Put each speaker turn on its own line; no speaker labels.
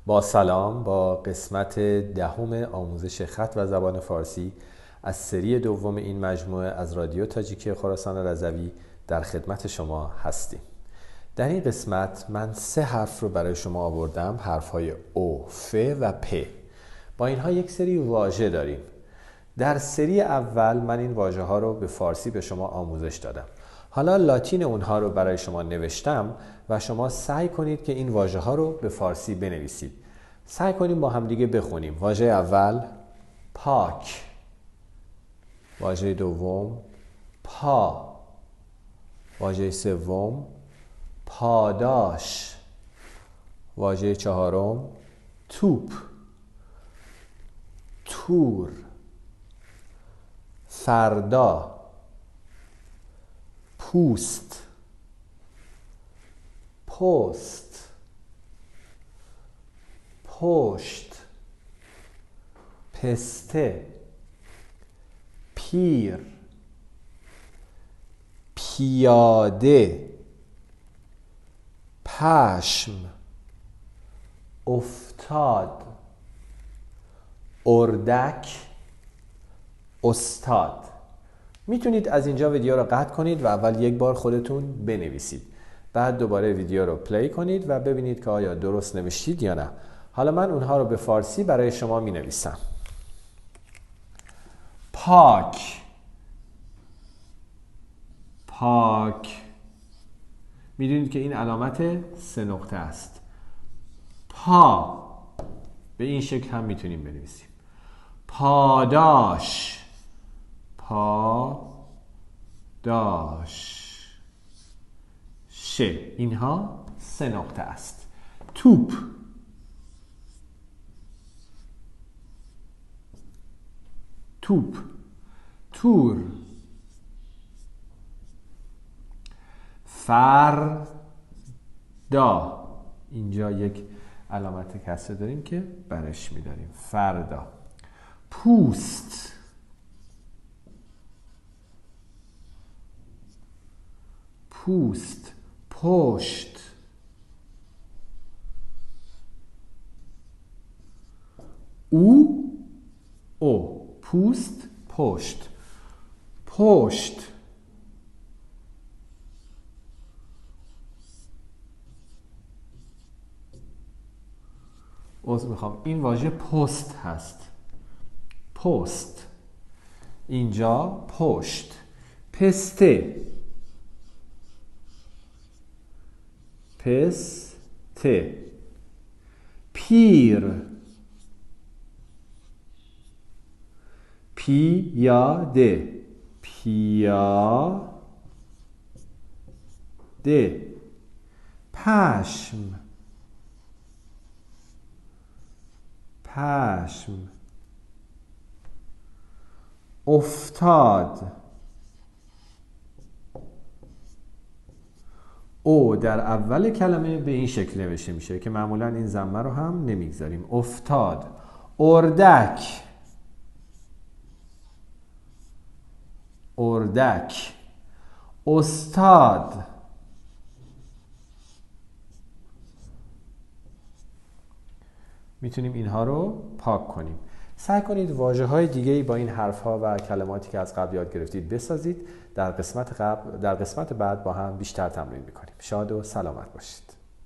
با سلام، با قسمت دهم آموزش خط و زبان فارسی از سری دوم این مجموعه از رادیو تاجیکی خراسان رضوی در خدمت شما هستیم. در این قسمت من 3 حرف رو برای شما آوردم، حرف‌های او، ف و پ. با اینها یک سری واژه داریم. در سری اول من این واژه ها رو به فارسی به شما آموزش دادم. حالا لاتین اونها رو برای شما نوشتم و شما سعی کنید که این واژه ها رو به فارسی بنویسید. سعی کنیم با همدیگه بخونیم. واژه اول پاک، واژه دوم پا، واژه سوم پاداش، واژه چهارم توپ، تور، فردا، پوست، پست، پشت، پسته، پیر، پیاده، پشم، افتاد، اردک، استاد. میتونید از اینجا ویدیو رو قطع کنید و اول یک بار خودتون بنویسید. بعد دوباره ویدیو رو پلی کنید و ببینید که آیا درست نوشتید یا نه. حالا من اونها رو به فارسی برای شما می نویسم. پاک، پاک. میدونید که این علامت 3 نقطه است. پا، به این شکل هم میتونیم بنویسیم. پاداش، پاداش، ش. اینها 3 نقطه است. توپ، توپ، تور، فردا. اینجا یک علامت کسره داریم که برش می‌داریم. فردا. پوست، پوست، پشت، او، پوست، پشت، پشت، میخوام این واژه پست هست. پست. اینجا پشت. پسته، پسته، پیر، پیاده، پیاده، پشم، پشم، افتاد. او در اول کلمه به این شکل نوشته میشه که معمولا این ضمه رو هم نمیگذاریم. افتاد. اردک، اردک، استاد. میتونیم اینها رو پاک کنیم. سعی کنید واژه‌های دیگه‌ای با این حرف‌ها و کلماتی که از قبل یاد گرفتید بسازید. در قسمت بعد با هم بیشتر تمرین می‌کنیم. شاد و سلامت باشید.